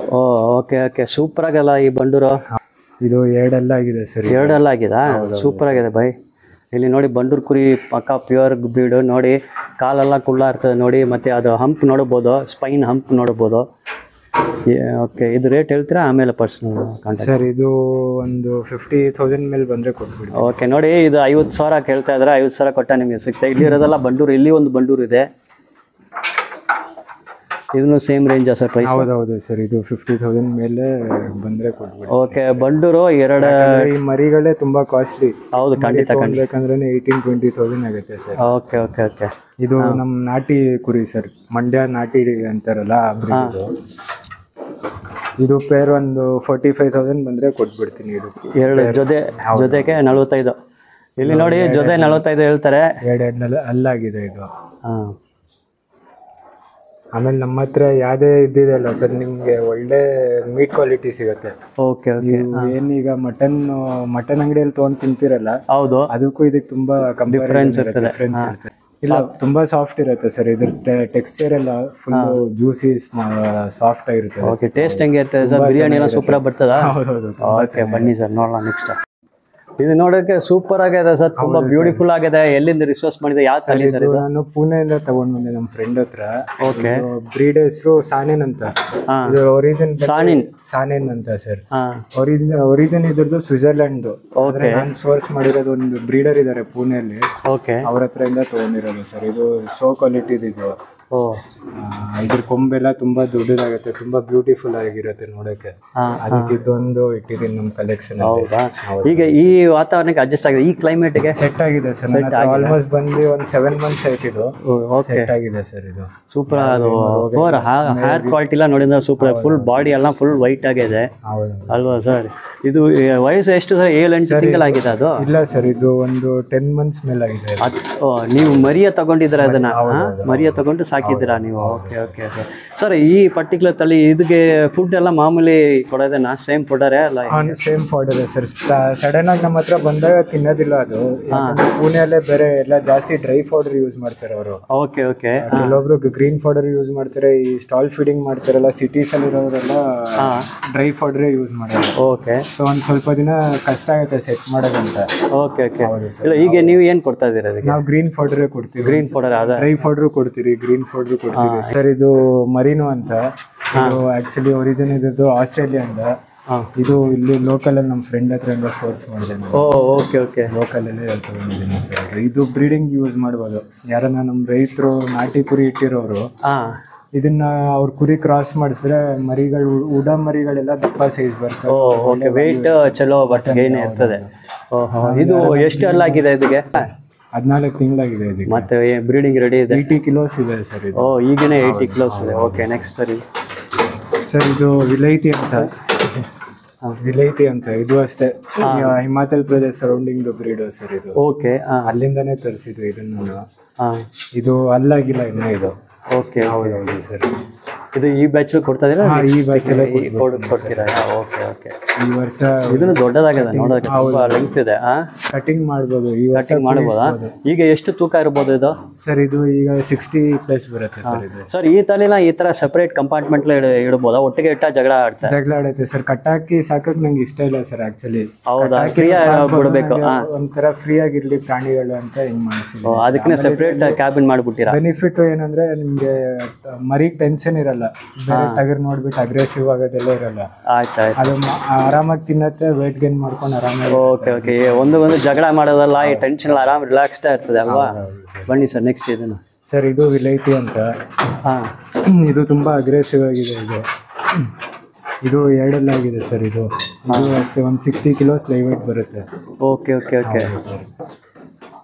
Okay okay. ಸೂಪರ್ ಆಗಲ್ಲ ಈ ಬಂಡೂರು. ಇದು ಎರಡೆಲ್ಲ ಆಗಿದೆ ಸರ್. ಎರಡೆಲ್ಲ ಆಗಿದೆ, ಸೂಪರ್ ಆಗಿದೆ ಬೈ. ಇಲ್ಲಿ ನೋಡಿ ಬಂಡೂರು ಕುರಿ ಪಕ್ಕ ಪ್ಯೂರ್ ಬ್ರೀಡು. ನೋಡಿ ಕಾಲೆಲ್ಲ ಕುಳ್ಳ ಇರ್ತದೆ ನೋಡಿ, ಮತ್ತು ಅದು ಹಂಪ್ ನೋಡ್ಬೋದು, ಸ್ಪೈನ್ ಹಂಪ್ ನೋಡ್ಬೋದು. ಓಕೆ, ಇದು ರೇಟ್ ಹೇಳ್ತೀರಾ ಆಮೇಲೆ ಪರ್ಸನಲ್ ಕಾಂಟ್ಯಾಕ್ಟ್? ಸರ್ ಇದು ಒಂದು 50,000 ಮೇಲೆ ಬಂದರೆ ಕೊಟ್ಬಿಡಿ. ಓಕೆ ನೋಡಿ, ಇದು 50,000 ಕೇಳ್ತಾ ಇದ್ದಾರೆ, 50,000 ಕೊಟ್ಟ ನಿಮಗೆ ಸಿಗ್ತಾ. ಇಲ್ಲಿ ಇರೋದಲ್ಲ ಬಂಡೂರು, ಇಲ್ಲಿ ಒಂದು ಬಂಡೂರು ಇದೆ, ಇದನ್ನು ಸೇಮ್ ರೇಂಜ್ ಸರ್ ಪ್ರೈಸ್? ಹೌದೌದು ಸರ್, ಇದು 50,000 ಮೇಲೆ ಬಂದರೆ ಕೊಟ್ಬಿಡಿ. ಓಕೆ, ಬಂಡೂರು ಎರಡು ಈ ಮರಿಗಳೇ ತುಂಬ ಕಾಸ್ಟ್ಲಿ. ಹೌದು, ಖಂಡಿತ ಖಂಡಿತ. ಬೇಕಂದ್ರೆ 18,000-20,000 ಆಗುತ್ತೆ ಸರ್. Okay okay okay. ಇದು ನಮ್ಮ ನಾಟಿ ಕುರಿ ಸರ್, ಮಂಡ್ಯ ನಾಟಿ ಅಂತಾರಲ್ಲ ಆ ಬ್ರೀಡ್. ಇದು ಪೇರ್ ಒಂದು 45,000 ಬಂದರೆ ಕೊಟ್ಬಿಡ್ತೀನಿ. ಇದು ಎರಡು ಜೊತೆಗೆ 45. ಇಲ್ಲಿ ನೋಡಿ ಜೊತೆ 45 ಹೇಳ್ತಾರೆ. ಎರಡು ಅಲ್ಲಾಗಿದೆ ಇದು. ಹಾಂ. ಆಮೇಲೆ ನಮ್ಮ ಹತ್ರ ಯಾವುದೇ ಇದ್ದಿದೆಯಲ್ಲ ಸರ್, ನಿಮಗೆ ಒಳ್ಳೆ ಮೀಟ್ ಕ್ವಾಲಿಟಿ ಸಿಗುತ್ತೆ. Okay okay. ಏನೀಗ ಮಟನ್ ಅಂಗಡಿಯಲ್ಲಿ ತೊಗೊಂಡು ತಿಂತಿರಲ್ಲ, ಹೌದು, ಅದಕ್ಕೂ ಇದಕ್ಕೆ ತುಂಬಾ ಡಿಫರೆನ್ಸ್ ಇರುತ್ತೆ. ಇಲ್ಲ, ತುಂಬಾ ಸಾಫ್ಟ್ ಇರುತ್ತೆ ಸರ್. ಇದ್ರ ಟೆಕ್ಸ್ಚರ್ ಎಲ್ಲ ಫುಲ್ ಜ್ಯೂಸಿ ಸಾಫ್ಟ್ ಆಗಿರುತ್ತೆ. ಓಕೆ, ಟೇಸ್ಟ್ ಹೆಂಗೆ ಇರ್ತದೆ ಸರ್? ಬಿರಿಯಾನಿ ಎಲ್ಲ ಸೂಪರ್ ಬರ್ತದಾ? ಹೌದೌದು. ಓಕೆ, ಬನ್ನಿ ಸರ್ ನೋಡೋಣ ನೆಕ್ಸ್ಟ್. ಇದು ನೋಡೋಕೆ ಸೂಪರ್ ಆಗಿದೆ ಸರ್, ತುಂಬಾ ಬ್ಯೂಟಿಫುಲ್ ಆಗಿದೆ. ಎಲ್ಲಿಂದ ರಿಸರ್ಚ್ ಮಾಡಿದೆ? ಯಾವ ತಳಿ ಸರ್ ಇದು? ನಾನು ಪುಣೆಯಿಂದ ತಗೊಂಡ್ ಬಂದೆ ನಮ್ಮ ಫ್ರೆಂಡ್ ಹತ್ರ. ಓಕೆ. ಬ್ರೀಡ್ ಹೆಸರು ಸಾನೆನ್ ಅಂತ. ಇದು ಒರಿಜಿನ್ ಸಾನೆನ್ ಅಂತ ಸರ್. ಒರಿಜಿನ್ ಇದ್ರದ್ದು ಸ್ವಿಟ್ಜರ್ಲೆಂಡ್. ಓಕೆ. ನಾನು ಸೋರ್ಸ್ ಮಾಡಿರೋದು ಒಂದು ಬ್ರೀಡರ್ ಇದಾರೆ ಪುಣೆಯಲ್ಲಿ. ಓಕೆ. ಅವ್ರ ಹತ್ರ ಇಂದ ತಗೊಂಡಿರೋದು ಸರ್. ಇದು ಸೋ ಕ್ವಾಲಿಟಿ ಇದು. ಇದ್ರ ಕೊಂಬೆಲ್ಲ ತುಂಬಾ ದೊಡ್ಡದಾಗುತ್ತೆ, ತುಂಬಾ ಬ್ಯೂಟಿಫುಲ್ ಆಗಿರುತ್ತೆ ನೋಡಕ್ಕೆ. ಅದಕ್ಕೆ ಇದೊಂದು ಇಟ್ಟಿದ್ದೀನಿ ನಮ್ಮ ಕಲೆಕ್ಷನ್. ಹೌದಾ? ಈಗ ಈ ವಾತಾವರಣಕ್ಕೆ ಅಡ್ಜಸ್ಟ್ ಆಗಿದೆ, ಈ ಕ್ಲೈಮೇಟ್ಗೆ ಸೆಟ್ ಆಗಿದೆ ಸರ್. ಆಲ್ಮೋಸ್ಟ್ ಬಂದು ಒಂದು 7 ಮಂತ್ಸ್ ಆಯ್ತಿದ್ದು. ಸೆಟ್ ಆಗಿದೆ ಸರ್. ಇದು ಸೂಪರ್. ಅದು ಹೇರ್ ಕ್ವಾಲಿಟಿ ಎಲ್ಲ ನೋಡಿದ್ರೆ ಸೂಪರ್. ಫುಲ್ ಬಾಡಿ ಎಲ್ಲ ಫುಲ್ ವೈಟ್ ಆಗಿದೆ ಅಲ್ವಾ ಸರ್? ಇದು ವಯಸ್ಸು ಎಷ್ಟು ಸರ್? 7-8 ತಿಂಗಳಾಗಿದೆ ಅದು? ಇಲ್ಲ ಸರ್, ಇದು ಒಂದು 10 ಮಂತ್ಸ್ ಮೇಲೆ ಆಗಿದೆ. ನೀವು ಮರಿಯ ತಗೊಂಡಿದ್ರೆ ಅದನ್ನ ಮರಿಯ ತಗೊಂಡು ಸಾಕಿದ್ದೀರಾ ನೀವು? Okay okay sir. ಈ ಪರ್ಟಿಕ್ಯುಲರ್ ತಳಿ ಇದಕ್ಕೆ ಫುಡ್ ಎಲ್ಲ ಮಾಮೂಲಿ ಕೊಡೋದೇನಾ? ಸೇಮ್ ಫುಡರೇ ಅಲ್ಲ? Same ಫುಡರೇ sir. ಸಡನ್ ಆಗಿ ನಮ್ಮ ಹತ್ರ ಬಂದಾಗ ತಿನ್ನೋದಿಲ್ಲ ಅದು. ಪುಣೆಯಲ್ಲೇ ಬೇರೆ ಎಲ್ಲ ಜಾಸ್ತಿ ಡ್ರೈ ಫೌಡರ್ ಯೂಸ್ ಮಾಡ್ತಾರೆ ಅವರು. Okay okay. ಕೆಲವೊಬ್ರು ಗ್ರೀನ್ ಫೌಡರ್ ಯೂಸ್ ಮಾಡ್ತಾರೆ. ಈ ಸ್ಟಾಲ್ ಫೀಡಿಂಗ್ ಮಾಡ್ತಾರಲ್ಲ ಸಿಟೀಸ್ ಅಲ್ಲಿ ಇರೋರೆಲ್ಲ ಡ್ರೈ ಫೌಡರೇ ಯೂಸ್ ಮಾಡ್ತಾರೆ. ಓಕೆ. ಸೊ ಒಂದ್ ಸ್ವಲ್ಪ ದಿನ ಕಷ್ಟ ಆಗುತ್ತೆ ಸೆಟ್ ಮಾಡೋದಂತ. Okay okay. ಇಲ್ಲ ಈಗ ನೀವು ಏನು ಕೊಡ್ತಾ ಇದ್ದೀರಾ ಅದಕ್ಕೆ? ನಾವು ಗ್ರೀನ್ ಫೌಡರೇ ಕೊಡ್ತೀವಿ. ಗ್ರೀನ್ ಫೌಡರ್ ಡ್ರೈ ಫೌಡರ್ ಕೊಡ್ತೀವಿ, ಗ್ರೀನ್ ಫೌಡರ್ ಕೊಡ್ತೀವಿ ಸರ್. ಇದು ಮರಿನೋ ಅಂತ. ಇದು ಆಕ್ಚುಲಿ ಒರಿಜಿನ್ ಇದ್ದು ಆಸ್ಟ್ರೇಲಿಯಾ ಅಂತ. ಇದು ಇಲ್ಲಿ ಲೋಕಲ್ ಅಲ್ಲಿ ನಮ್ಮ ಫ್ರೆಂಡ್ ಹತ್ರ ಫೋರ್ಸ್ ಮಾಡಿದೆ. Okay okay. ಲೋಕಲ್ ಅಲ್ಲೇ ತಗೊಂಡಿದ್ದೀನಿ ಸರ್. ಇದು ಬ್ರೀಡಿಂಗ್ ಯೂಸ್ ಮಾಡ್ಬೋದು. ಯಾರನ್ನ ನಮ್ಮ ರೈತರು ನಾಟಿ ಕುರಿ ಇಟ್ಟಿರೋರು ಇದನ್ನ ಅವ್ರ ಕುರಿ ಕ್ರಾಸ್ ಮಾಡಿಸಿದ್ರೆ ಮರಿಗಳು ಉಡ ಮರಿಗಳೆಲ್ಲ ದಪ್ಪ ಸೈಜ್ ಬರ್ತವೆ. ಓಕೆ. ವೆಯ್ಟ್ ಚಲೋ ಬಟ್ ಗೈನ್ ಇರ್ತದೆ. ಇದು ಎಷ್ಟು ಅಲ್ಲಾಗಿದೆ ಇದಕ್ಕೆ? 14 ತಿಂಗಳಾಗಿದೆ ಇದಕ್ಕೆ. ಮತ್ತೆ ಬ್ರೀಡಿಂಗ್ ರೆಡಿ ಇದೆ? 80 ಕಿಲೋಸ್ ಇದೆ ಸರ್ ಇದು. ಈಗನೇ 80 ಕಿಲೋಸ್ ಇದೆ. ಓಕೆ. ನೆಕ್ಸ್ಟ್ ಸರಿ ಸರ್ ಇದು ವಿಲೈತಿ ಅಂತ. ವಿಲೈತಿ ಅಂತ ಇದು ಅಷ್ಟೇ Himachal Pradesh surrounding breed sir ಇದು. ಓಕೆ. ಅಲ್ಲಿಂದಾನೇ ತರಿಸಿದ್ದು ಇದನ್ನು. ಇದು ಅಲ್ಲಾಗಿಲ್ಲ ಇನ್ನ ಇದು. ಓಕೆ. ಹೌದೌದು ಸರ್. ಇದು ಈ ಬ್ಯಾಚ್ ಕೊಡ್ತಾ ಇದೀರಾ? ಈ ಬ್ಯಾಚ್ ಕೊಡ್ತೀರಾ? Okay okay. ಈ ವರ್ಷ ಇದನ್ನು ದೊಡ್ಡದಾಗಿದೆ ನೋಡೋದಕ್ಕೆ, ತುಂಬಾ ಲೆಂತ್ ಇದೆ. ಕಟಿಂಗ್ ಮಾಡ್ಬೋದು ಈ ವರ್ಷ. ಕಟಿಂಗ್ ಮಾಡಬಹುದಾ? ಈಗ ಎಷ್ಟು ತೂಕ ಇರ್ಬೋದು ಇದು? ಸರ್ ಇದು ಈಗ 60 ಪ್ಲಸ್ ಬರುತ್ತೆ ಸರ್ ಇದು. ಸರ್ ಈ ತಳಿನ ಈ ತರ ಸೆಪರೇಟ್ ಕಂಪಾರ್ಟ್ಮೆಂಟ್ ಇಡಬಹುದಾ? ಒಟ್ಟಿಗೆ ಇಟ್ಟ ಜಗಳ ಆಡುತ್ತೆ ಸರ್. ಕಟ್ಟಾಕಿ ಸಾಕಕ್ ನಂಗೆ ಇಷ್ಟ ಇಲ್ಲ ಸರ್ ಆಕ್ಚುಲಿ. ಹೌದಾ? ಫ್ರೀ ಬಿಡಬೇಕು, ಒಂಥರ ಫ್ರೀ ಆಗಿರ್ಲಿ ಪ್ರಾಣಿಗಳು ಅಂತ ಹಿಂಗ್ ಮಾಡಿಸಿದ್ವಿ. ಅದಕ್ಕೆ ಸೆಪರೇಟ್ ಕ್ಯಾಬಿನ್ ಮಾಡ್ಬಿಟ್ಟಿರಾ? ಬೆನಿಫಿಟ್ ಏನಂದ್ರೆ ನಿಮ್ಗೆ ಮರಿಗೆ ಟೆನ್ಷನ್ ಇರಲ್ಲ. ಟಗರ್ ನೋಡ್ಬಿಟ್ಟು ಅಗ್ರೆಸಿವ್ ಆಗೋದೆಲ್ಲ ಇರಲ್ಲ. ಆಯ್ತು ಆಯ್ತು. ಅದು ಆರಾಮಾಗಿ ತಿನ್ನತ್ತೆ, ವೇಟ್ ಗೇನ್ ಮಾಡ್ಕೊಂಡು ಆರಾಮಾಗಿ. Okay okay. ಒಂದು ಜಗಳ ಮಾಡೋದಲ್ಲ, ಈ ಟೆನ್ಷನ್ ಆರಾಮ್ ರಿಲ್ಯಾಕ್ಸ್ಡ್ ಇರ್ತದೆ ಅಲ್ವಾ? ಬನ್ನಿ ಸರ್ ನೆಕ್ಸ್ಟ್ ಇದನ್ನು. ಸರ್ ಇದು ವಿಲೈತಿ ಅಂತ. ಇದು ತುಂಬಾ ಅಗ್ರೆಸಿವ್ ಆಗಿದೆ. ಇದು ಎರಡಲ್ಲಾಗಿದೆ ಸರ್. ಇದು ಅಷ್ಟೇ ಒಂದು 60 ಕಿಲೋಸ್ ಲೈವ್ ವೇಟ್ ಬರುತ್ತೆ. Okay okay okay sir.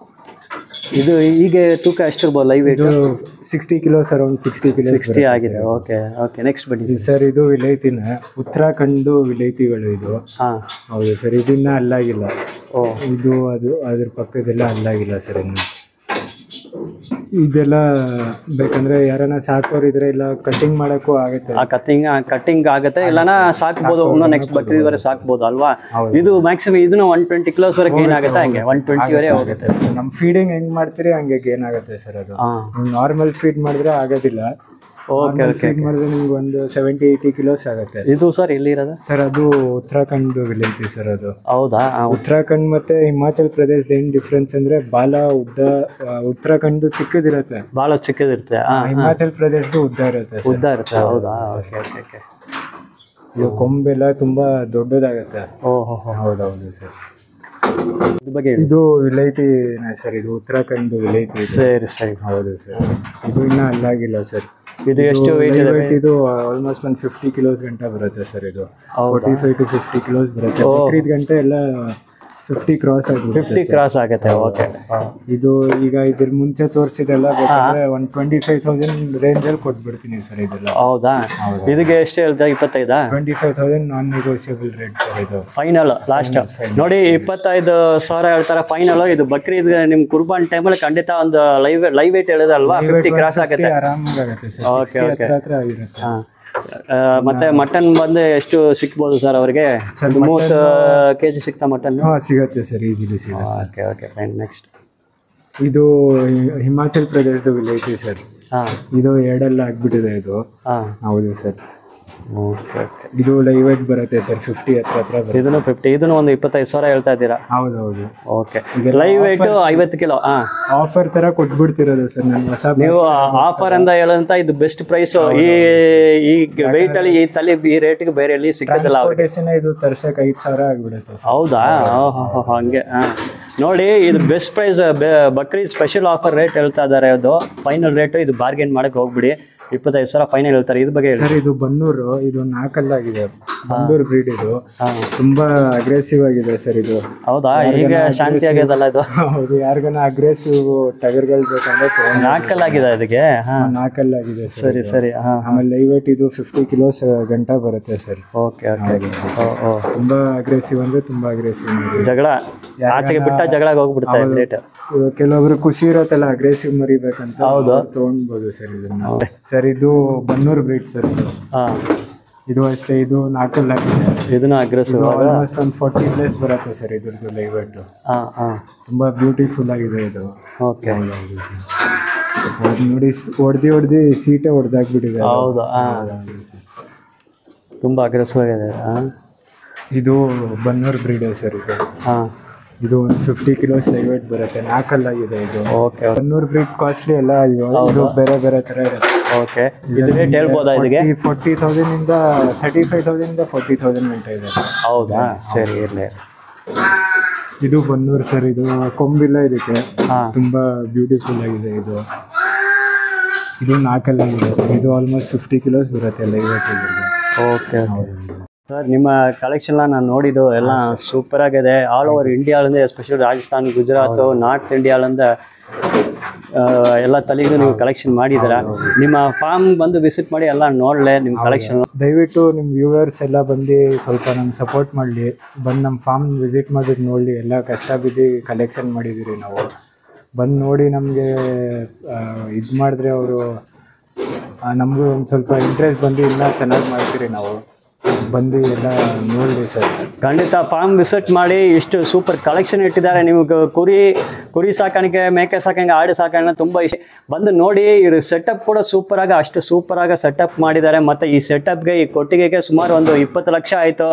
ಇದು ಈಗ ತೂಕ ಎಷ್ಟಿರ್ಬೋದು ಲೈವ್ ವೇಟ್? 60 ಕಿಲೋಸ್, ಅರೌಂಡ್ 60 ಆಗಿದೆ. Okay okay. ನೆಕ್ಸ್ಟ್ ಬನ್ನಿ ಸರ್. ಇದು ವಿಲೈತಿನ ಉತ್ತರಾಖಂಡ್ ವಿಲೈತಿಗಳು ಇದು. ಹೌದು ಸರ್. ಇದನ್ನ ಅಲ್ಲಾಗಿಲ್ಲ. ಇದು ಅದ್ರ ಪಕ್ಕದೆಲ್ಲ ಅಲ್ಲಾಗಿಲ್ಲ ಸರ್. ಇನ್ನು ಇದೆಲ್ಲ ಬೇಕಂದ್ರೆ ಯಾರನ್ನ ಸಾಕೋರು ಇದ್ರೆ ಇಲ್ಲ ಕಟಿಂಗ್ ಮಾಡಕ್ಕೂ ಆಗುತ್ತೆ. ಕಟಿಂಗ್ ಆಗುತ್ತೆ, ಇಲ್ಲನ ಸಾಕ್ಬೋದು. ನೆಕ್ಸ್ಟ್ ಬಕ್ರೀದ್ವರೆ ಸಾಕ್ಬೋದು ಅಲ್ವಾ? ಇದು ಮ್ಯಾಕ್ಸಿಮಮ್ ಇದನ್ನು 120 ಕಿಲೋಸ್ ವರೆಗೆ ಗೇನ್ ಆಗುತ್ತೆ. ಹಂಗೆ 120 ವರೆಗೆ ಹೋಗುತ್ತೆ. ನಮ್ಮ ಫೀಡಿಂಗ್ ಹೆಂಗ್ ಮಾಡ್ತೀರಿ ಹಂಗೆ ಗೇನ್ ಆಗುತ್ತೆ ಸರ್. ಅದು ನಾರ್ಮಲ್ ಫೀಡ್ ಮಾಡಿದ್ರೆ ಆಗೋದಿಲ್ಲ. Okay okay. ಫೀಡ್ ಮಾಡಿದ್ರೆ ನಿಮ್ಗೆ ಒಂದು 70-80 ಕಿಲೋಸ್ ಆಗುತ್ತೆ. ಇದು ಸರ್ ಎಲ್ಲಿರೋದು ಸರ್? ಅದು ಉತ್ತರಾಖಂಡ್ ವಿಲೈತಿ ಸರ್ ಅದು. ಹೌದಾ? ಉತ್ತರಾಖಂಡ್ ಮತ್ತೆ ಹಿಮಾಚಲ್ ಪ್ರದೇಶ ಏನ್ ಡಿಫ್ರೆನ್ಸ್ ಅಂದ್ರೆ ಬಾಲ ಉದ್ದ. ಉತ್ತರಾಖಂಡ್ ಚಿಕ್ಕದಿರುತ್ತೆ, ಬಹಳ ಚಿಕ್ಕದಿರುತ್ತೆ. ಹಿಮಾಚಲ್ ಪ್ರದೇಶದ್ದು ಉದ್ದ ಇರುತ್ತೆ. ಹೌದಾ? Okay okay okay. ಇದು ಕೊಂಬೆಲ್ಲ ತುಂಬಾ ದೊಡ್ಡದಾಗತ್ತೆ. ಓಹೋ. ಹೌದೌದು ಸರ್. ಇದು ವಿಲೈತಿ ಸರ್. ಇದು ಉತ್ತರಾಖಂಡ್ ವಿಲೈತಿ. ಸರಿ ಸರಿ. ಹೌದು ಸರ್. ಇದು ಇನ್ನ ಅಲ್ಲಾಗಿಲ್ಲ ಸರ್. ಇದು ಎಷ್ಟು ವೇಟ್ ಇದೆ? ಇದು ಆಲ್ಮೋಸ್ಟ್ ಒಂದು 50 ಕಿಲೋಸ್ ಗಂಟೆ ಬರುತ್ತೆ ಸರ್. ಇದು 45 to 50 ಕಿಲೋಸ್ ಬರುತ್ತೆ. ಬಕ್ರೀದ್ ಗಂಟೆ ಎಲ್ಲ 50 ಕ್ರಾಸ್ ಆಗುತ್ತೆ. 50 ಕ್ರಾಸ್ ಆಗುತ್ತೆ. ಓಕೆ. ಇದು ಈಗ ಇದ್ರ ಮುಂಚೆ ತೋರಿಸಿದೆಲ್ಲ ಬೇಕಂದ್ರೆ 125,000 ರೇಂಜ್ ಅಲ್ಲಿ ಕೊಟ್ಬಿಡ್ತೀನಿ ಸರ್ ಇದೆಲ್ಲ. ಹೌದಾ? ಇದಕ್ಕೆ ಎಷ್ಟು ಹೇಳ್ತಾ? 25? 25,000 ನಾನ್ ನೆಗೋಷಿಯಬಲ್ ರೇಟ್ ಸರ್. ಇದು ಫೈನಲ್ ಲಾಸ್ಟ್ ನೋಡಿ 25,000 ಹೇಳ್ತಾರೆ ಫೈನಲ್. ಇದು ಬಕ್ರೀದ್ ನಿಮ್ ಕುರ್ಬಾನ್ ಟೈಮಲ್ಲಿ ಖಂಡಿತ ಒಂದು ಲೈವ್ ವೇಟ್ ಹೇಳೋದಲ್ವಾ? 50 ಕ್ರಾಸ್ ಆಗುತ್ತೆ. ಆರಾಮಾಗುತ್ತೆ ಸರ್. Okay okay. ಹತ್ರ ಆಗಿರುತ್ತೆ. ಮತ್ತೆ ಮಟನ್ ಬಂದು ಎಷ್ಟು ಸಿಕ್ಬೋದು ಸರ್ ಅವರಿಗೆ? 30 kg ಸಿಗ್ತಾ ಮಟನ್? ಸಿಗುತ್ತೆ ಸರ್, ಈಸಿಲಿ ಸಿಗುತ್ತೆ. Okay okay fine. ನೆಕ್ಸ್ಟ್ ಇದು ಹಿಮಾಚಲ್ ಪ್ರದೇಶದ ವಿಲೇಜ್ ಸರ್. ಇದು ಎರಡೆಲ್ಲ ಆಗ್ಬಿಟ್ಟಿದೆ ಇದು. ಹೌದು ಸರ್. Okay okay. ಇದು ಲೈವ್ ವೇಟ್ ಬರುತ್ತೆ ಸರ್. 50 ಹತ್ರ ಇದನ್ನು 50. ಇದನ್ನು ಒಂದು 25,000 ಹೇಳ್ತಾ ಇದ್ದೀರಾ? ಹೌದು. Okay. Live weight 50 kilo. Offer ತರ ಕೊಟ್ಬಿಡ್ತಿರೋದು ಸರ್ ನಾನು. ಹೊಸ ನೀವು ಆಫರ್ ಅಂತ ಹೇಳಂತ ಇದು ಬೆಸ್ಟ್ ಪ್ರೈಸ್. ಈ ವೆಯ್ಟ್ ಅಲ್ಲಿ ಈ ತಲೆ ಈ ರೇಟ್ಗೆ ಬೇರೆ ಎಲ್ಲಿ ಸಿಗೋದಿಲ್ಲ. ಇದು ತರ್ಸಕ್ಕೆ 5,000 ಆಗ್ಬಿಡುತ್ತೆ. ಹೌದಾ? ಹಂಗೆ. ನೋಡಿ ಇದು best price. Bakrid special offer rate ಹೇಳ್ತಾ ಇದ್ದಾರೆ. ಅದು ಫೈನಲ್ ರೇಟ್. ಇದು ಬಾರ್ಗೇನ್ ಮಾಡಕ್ಕೆ ಹೋಗ್ಬಿಡಿ. 25,000 ಫೈನಲ್ ಹೇಳ್ತಾರೆ. ಇದ್ರ ಬಗ್ಗೆ ಸರ್ ಇದು ಬನ್ನೂರು. ಇದು 4 ಕಲ್ಲಾಗಿದೆ. ಬನ್ನೂರು ಬ್ರೀಡ್. ಇದು ತುಂಬಾ ಅಗ್ರೆಸಿವ್ ಆಗಿದೆ ಸರ್. ಇದು ಹೌದಾ? ಈಗ ಶಾಂತಿ ಆಗ್ಯದಲ್ಲ ಇದು? ಹೌದು. ಯಾರಿಗಾನ ಅಗ್ರೆಸಿವ್ ಟಗರ್ಗಳು ಬೇಕಂದ್ರೆ 4 ಕಲ್ಲಾಗಿದೆ ಇದಕ್ಕೆ. 4 ಕಲ್ಲಾಗಿದೆ. ಸರಿ ಸರಿ. ಆಮೇಲೆ ಲೈವ್ ವೇಟ್ ಇದು 50 ಕಿಲೋಸ್ ಗಂಟ ಬರುತ್ತೆ ಸರ್. Okay okay. ತುಂಬಾ ಅಗ್ರೆಸಿವ್ ಅಂದ್ರೆ ತುಂಬಾ ಅಗ್ರೆಸಿವ್. ಜಗಳ ಆಚೆಗೆ ಬಿಟ್ಟ ಜಗಳ ಹೋಗ್ಬಿಡುತ್ತೆ ರೇಟ್. ಕೆಲವೊಬ್ರು ಖುಷಿ ಇರತ್ತಲ್ಲ ಅಗ್ರೆಸಿವ್ ಮರಿ ಬೇಕಂತ ಹೌದು. ತೊಗೊಂಡ್ಬೋದು ಸರ್ ಇದನ್ನ. ಸರ್ ಇದು ಬನ್ನೂರು ಬ್ರೀಡ್ ಸರ್ ಇದು. ಹಾಂ, ಇದು ಅಷ್ಟೇ, ಇದು ನಾಲ್ಕಲ್ಲಾಗಿದೆ. ಇದನ್ನು ಅಗ್ರೆಸಿವ್ ಆಲ್ಮೋಸ್ಟ್ ಒಂದು 40+ ಬರುತ್ತೆ ಸರ್ ಇದ್ರದ್ದು ಲೈವ್ ವೇಟ್. ಹಾಂ ಹಾಂ, ತುಂಬ ಬ್ಯೂಟಿಫುಲ್ ಆಗಿದೆ ಇದು. ಓಕೆ. ನೋಡಿ ಹೊಡೆದು ಸೀಟೇ ಹೊಡೆದಾಕ್ಬಿಟ್ಟಿದೆ. ಹೌದು. ಹಾಂ, ತುಂಬ ಅಗ್ರೆಸಿವ್ ಆಗಿದೆ. ಹಾಂ, ಇದು ಬನ್ನೂರು ಬ್ರೀಡ್ ಸರ್ ಇದು. ಹಾಂ, ಇದು ಒಂದು 50 ಕಿಲೋಸ್ ಲೈವ್ ವೇಟ್ ಬರುತ್ತೆ, ನಾಲ್ಕಲ್ಲಾಗಿದೆ ಇದು. ಓಕೆ. ಬನ್ನೂರು ಬ್ರೀಡ್ ಕಾಸ್ಟ್ಲಿ ಎಲ್ಲ ಇದು ಬೇರೆ ಬೇರೆ ಥರ ಇರುತ್ತೆ. ಓಕೆ. ಇದು ರೇಟ್ ಹೇಳ್ಬೋದಾ ಇದಕ್ಕೆ? 40,000 ಇಂದ 35,000 ಇಂದ 40,000 ಗಂಟ ಇದೆ. ಹೌದಾ, ಸರಿ ಇರಲಿ. ಇದು ಬನ್ನೂರು ಸರ್, ಇದು ಕೊಂಬಿಲ್ಲ ಇದಕ್ಕೆ. ಹಾಂ, ತುಂಬ ಬ್ಯೂಟಿಫುಲ್ ಆಗಿದೆ ಇದು. ಇದು ನಾಲ್ಕಲ್ಲಾಗಿದೆ ಸರ್, ಇದು ಆಲ್ಮೋಸ್ಟ್ 50 ಕಿಲೋಸ್ ಬರುತ್ತೆ ಲೈವ್ ವೇಟ್ ಇದ್ರಿಗೆ. ಓಕೆ. ಸರ್, ನಿಮ್ಮ ಕಲೆಕ್ಷನ್ ನಾನು ನೋಡಿದ್ದು ಎಲ್ಲ ಸೂಪರ್ ಆಗಿದೆ. ಆಲ್ ಓವರ್ ಇಂಡಿಯಾದಿಂದ, ಎಸ್ಪೆಷಲಿ ರಾಜಸ್ಥಾನ್, ಗುಜರಾತ್, ನಾರ್ತ್ ಇಂಡಿಯಾದಿಂದ ಎಲ್ಲ ತಲೆಗೂ ನೀವು ಕಲೆಕ್ಷನ್ ಮಾಡಿದ್ದೀರಾ. ನಿಮ್ಮ ಫಾರ್ಮ್ ಬಂದು ವಿಸಿಟ್ ಮಾಡಿ ಎಲ್ಲ ನೋಡಲೆ ನಿಮ್ಮ ಕಲೆಕ್ಷನ್. ದಯವಿಟ್ಟು ನಿಮ್ಮ ವ್ಯೂವರ್ಸ್ ಎಲ್ಲ ಬಂದು ಸ್ವಲ್ಪ ನಮ್ಗೆ ಸಪೋರ್ಟ್ ಮಾಡಲಿ. ಬಂದು ನಮ್ಮ ಫಾರ್ಮ್ ವಿಸಿಟ್ ಮಾಡಿಬಿಟ್ಟು ನೋಡಲಿ. ಎಲ್ಲ ಕಷ್ಟ ಬಿದ್ದು ಕಲೆಕ್ಷನ್ ಮಾಡಿದ್ದೀರಿ ನಾವು. ಬಂದು ನೋಡಿ ನಮಗೆ ಇದು ಮಾಡಿದ್ರೆ ಅವರು ನಮಗೂ ಒಂದು ಸ್ವಲ್ಪ ಇಂಟ್ರೆಸ್ಟ್ ಬಂದು ಇನ್ನೂ ಚೆನ್ನಾಗಿ ಮಾಡ್ತೀರಿ. ನಾವು ಬಂದು ಎಲ್ಲ ನೋಡಿರಿ ಸರ್. ಖಂಡಿತ ಫಾರ್ಮ್ ವಿಸಿಟ್ ಮಾಡಿ. ಇಷ್ಟು ಸೂಪರ್ ಕಲೆಕ್ಷನ್ ಇಟ್ಟಿದ್ದಾರೆ. ನಿಮಗೆ ಕುರಿ ಸಾಕಾಣಿಕೆ, ಮೇಕೆ ಸಾಕಾಣಿಕೆ, ಆಡು ಸಾಕಾಣಿಕೆ ತುಂಬ ಇಷ್ಟ. ಬಂದು ನೋಡಿ. ಇವ್ರ ಸೆಟಪ್ ಕೂಡ ಸೂಪರಾಗಿ, ಅಷ್ಟು ಸೂಪರಾಗಿ ಸೆಟಪ್ ಮಾಡಿದ್ದಾರೆ. ಮತ್ತು ಈ ಸೆಟಪ್ಗೆ, ಈ ಕೊಟ್ಟಿಗೆಗೆ ಸುಮಾರು ಒಂದು 20 ಲಕ್ಷ ಆಯಿತು.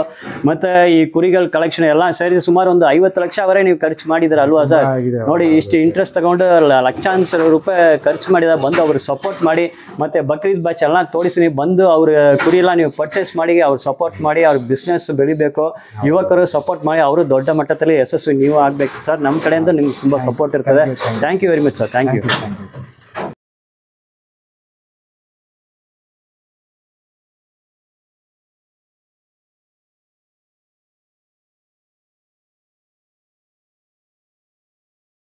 ಮತ್ತು ಈ ಕುರಿಗಳ ಕಲೆಕ್ಷನ್ ಎಲ್ಲ ಸೇರಿ ಸುಮಾರು ಒಂದು 50 ಲಕ್ಷವರೆಗೆ ನೀವು ಖರ್ಚು ಮಾಡಿದ್ದೀರ ಅಲ್ವಾ ಸರ್? ನೋಡಿ, ಇಷ್ಟು ಇಂಟ್ರೆಸ್ಟ್ ತಗೊಂಡು ಲಕ್ಷಾಂತರ ರೂಪಾಯಿ ಖರ್ಚು ಮಾಡಿದ್ದಾರೆ. ಬಂದು ಅವ್ರಿಗೆ ಸಪೋರ್ಟ್ ಮಾಡಿ. ಮತ್ತು ಬಕ್ರೀದ್ ಬ್ಯಾಚ್ ಎಲ್ಲ ತೋರಿಸಿ ನೀವು ಬಂದು ಅವ್ರ ಕುರಿ ಎಲ್ಲ ನೀವು ಪರ್ಚೇಸ್ ಮಾಡಿ, ಅವ್ರು ಸಪೋರ್ಟ್ ಮಾಡಿ. ಅವ್ರ ಬಿಸ್ನೆಸ್ ಬೆಳಿಬೇಕು. ಯುವಕರು ಸಪೋರ್ಟ್ ಮಾಡಿ, ಅವರು ದೊಡ್ಡ ಮಟ್ಟದಲ್ಲಿ ಯಶಸ್ವಿ ನೀವು ಆಗಬೇಕು ಸರ್. ನಮ್ಮ ಕಡೆಯಿಂದ ನಿಮ್ಗೆ ತುಂಬ ಸಪೋರ್ಟ್ ಇರ್ತದೆ. Thank you very much sir. Thank you.